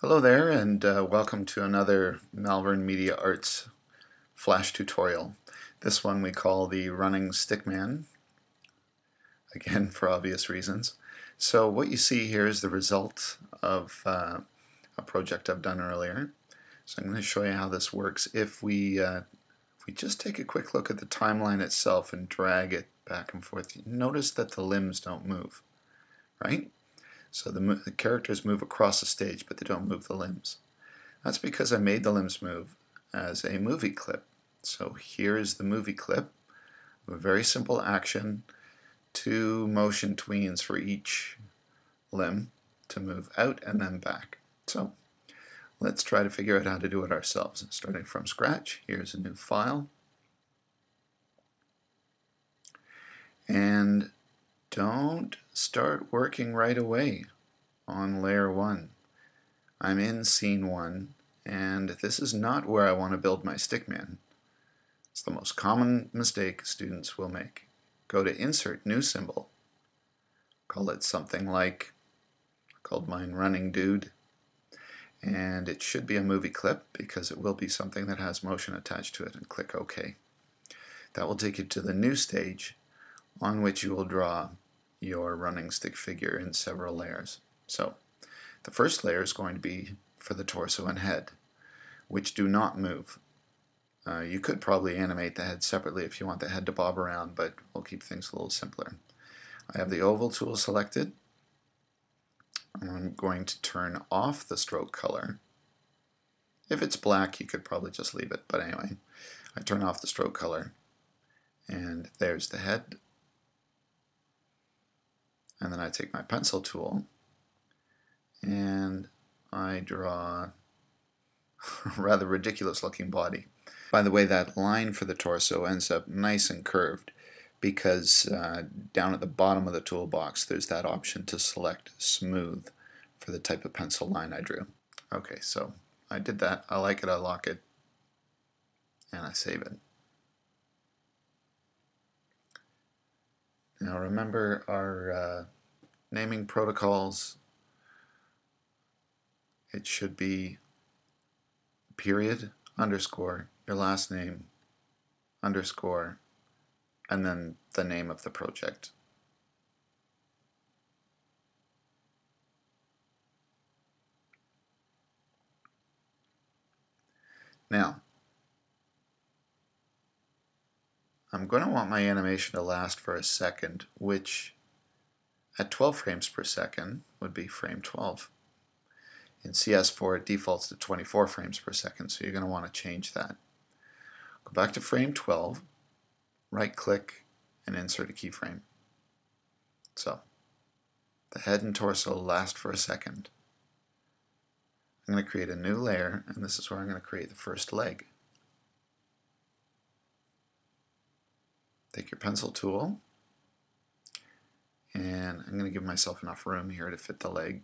Hello there, and welcome to another Malvern Media Arts Flash tutorial. This one we call the running stickman, again for obvious reasons. So what you see here is the result of a project I've done earlier. So I'm going to show you how this works. If we just take a quick look at the timeline itself and drag it back and forth, you notice that the limbs don't move, right? So the characters move across the stage, but they don't move the limbs. That's because I made the limbs move as a movie clip. So here's the movie clip of a very simple action, 2 motion tweens for each limb to move out and then back. So let's try to figure out how to do it ourselves. Starting from scratch, here's a new file. And don't start working right away on layer 1. I'm in scene 1, and this is not where I want to build my stickman. It's the most common mistake students will make. Go to Insert, New Symbol. Call it something like, called mine Running Dude. And it should be a movie clip because it will be something that has motion attached to it, and click OK. That will take you to the new stage on which you will draw your running stick figure in several layers. So the first layer is going to be for the torso and head, which do not move. You could probably animate the head separately if you want the head to bob around, but we'll keep things a little simpler. I have the oval tool selected. I'm going to turn off the stroke color. If it's black, you could probably just leave it, but anyway, I turn off the stroke color, and there's the head. And then I take my pencil tool and I draw a rather ridiculous looking body. By the way, that line for the torso ends up nice and curved because down at the bottom of the toolbox there's that option to select smooth for the type of pencil line I drew. Okay, so I did that. I like it, I lock it, and I save it. Now remember our naming protocols. It should be period, underscore, your last name, underscore, and then the name of the project. Now, I'm going to want my animation to last for a second, which at 12 frames per second would be frame 12. In CS4 it defaults to 24 frames per second, so you're going to want to change that. Go back to frame 12, right click, and insert a keyframe. So, the head and torso last for a second. I'm going to create a new layer, and this is where I'm going to create the first leg. Take your pencil tool, and I'm going to give myself enough room here to fit the leg.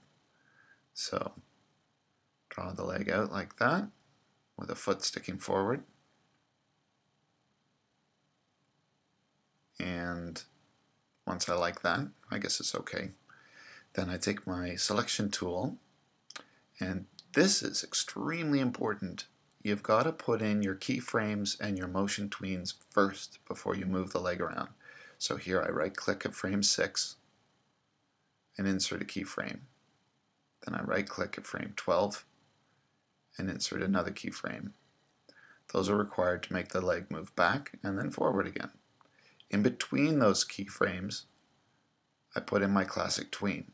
So, draw the leg out like that, with a foot sticking forward. And once I like that, I guess it's okay. Then I take my selection tool, and this is extremely important. You've got to put in your keyframes and your motion tweens first before you move the leg around. So here I right click at frame 6 and insert a keyframe. Then I right click at frame 12 and insert another keyframe. Those are required to make the leg move back and then forward again. In between those keyframes, I put in my classic tween.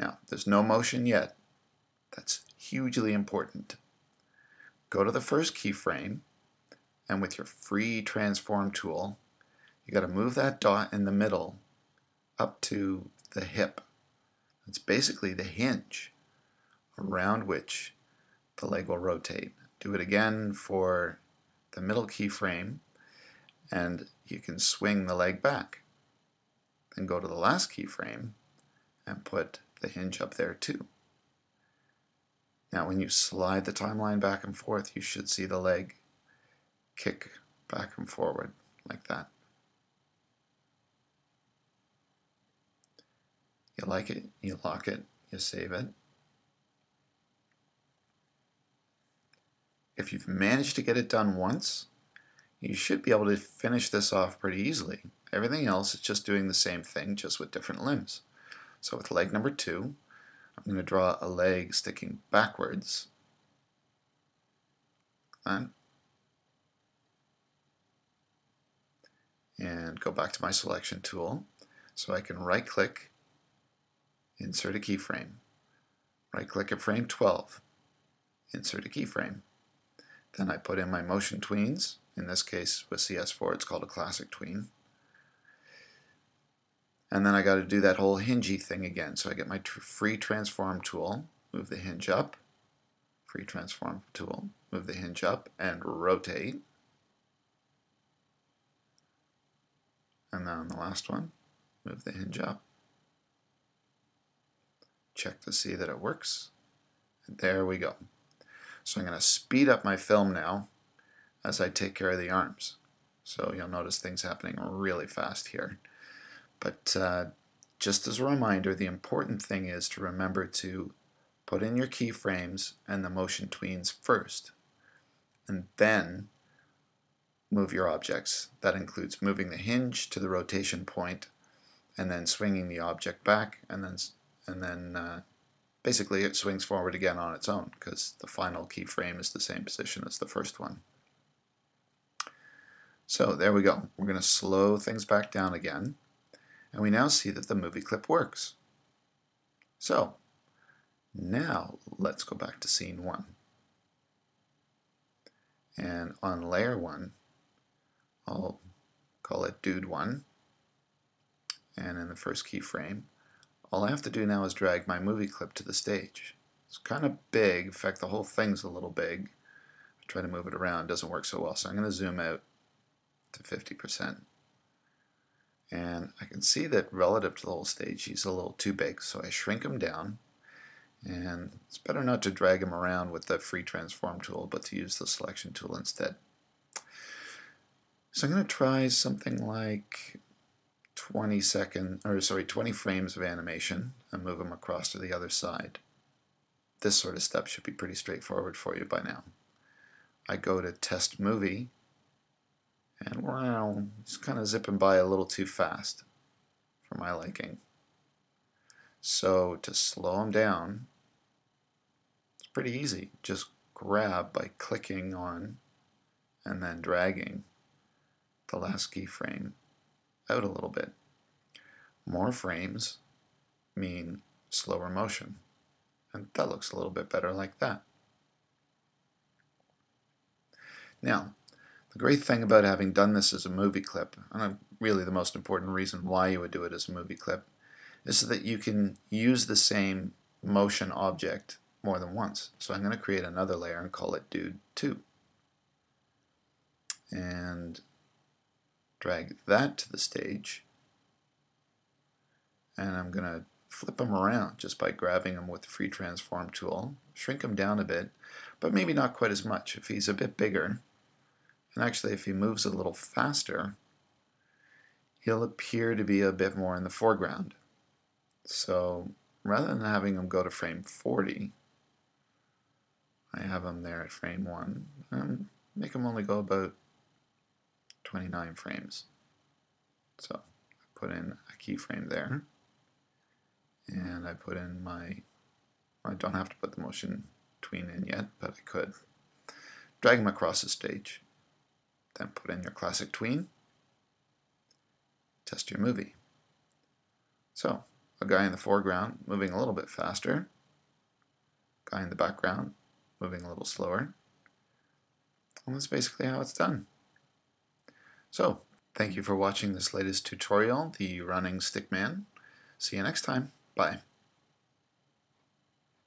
Now, there's no motion yet. That's hugely important. Go to the first keyframe, and with your free transform tool, you got to move that dot in the middle up to the hip. It's basically the hinge around which the leg will rotate. Do it again for the middle keyframe, and you can swing the leg back. Then go to the last keyframe and put the hinge up there too. Now when you slide the timeline back and forth, you should see the leg kick back and forward like that. You like it, you lock it, you save it, If you've managed to get it done once, you should be able to finish this off pretty easily. Everything else is just doing the same thing, just with different limbs. So with leg number 2, I'm going to draw a leg sticking backwards. And go back to my selection tool so I can right click, insert a keyframe. Right click at frame 12, insert a keyframe. Then I put in my motion tweens. In this case with CS4 it's called a classic tween. And then I got to do that whole hingey thing again. So I get my free transform tool, move the hinge up, free transform tool, move the hinge up and rotate. And then on the last one, move the hinge up. Check to see that it works. And there we go. So I'm going to speed up my film now as I take care of the arms. So you'll notice things happening really fast here. But just as a reminder, the important thing is to remember to put in your keyframes and the motion tweens first, and then move your objects. That includes moving the hinge to the rotation point, and then swinging the object back, and then basically it swings forward again on its own because the final keyframe is the same position as the first one. So there we go. We're going to slow things back down again. And we now see that the movie clip works. So now let's go back to scene 1. And on layer 1, I'll call it dude 1. And in the first keyframe, all I have to do now is drag my movie clip to the stage. It's kind of big. In fact, the whole thing's a little big. I try to move it around. It doesn't work so well. So I'm going to zoom out to 50%. And I can see that relative to the whole stage, he's a little too big. So I shrink him down. And it's better not to drag him around with the free transform tool, but to use the selection tool instead. So I'm going to try something like 20 frames of animation and move them across to the other side. This sort of step should be pretty straightforward for you by now. I go to test movie, and wow, it's kind of zipping by a little too fast for my liking. So to slow him down, it's pretty easy. Just grab by clicking on and then dragging the last keyframe out a little bit. More frames mean slower motion, and that looks a little bit better like that. Now, the great thing about having done this as a movie clip, and really the most important reason why you would do it as a movie clip, is so that you can use the same motion object more than once. So I'm going to create another layer and call it dude 2. And drag that to the stage. And I'm going to flip him around just by grabbing him with the free transform tool. Shrink him down a bit, but maybe not quite as much. If he's a bit bigger, and actually if he moves a little faster, he'll appear to be a bit more in the foreground. So rather than having him go to frame 40, I have him there at frame 1 and make him only go about 29 frames. So I put in a keyframe there, and I put in I don't have to put the motion tween in yet, but I could. Drag him across the stage. Then put in your classic tween. Test your movie. So, a guy in the foreground moving a little bit faster. Guy in the background moving a little slower. And that's basically how it's done. So, thank you for watching this latest tutorial, the running stickman. See you next time. Bye.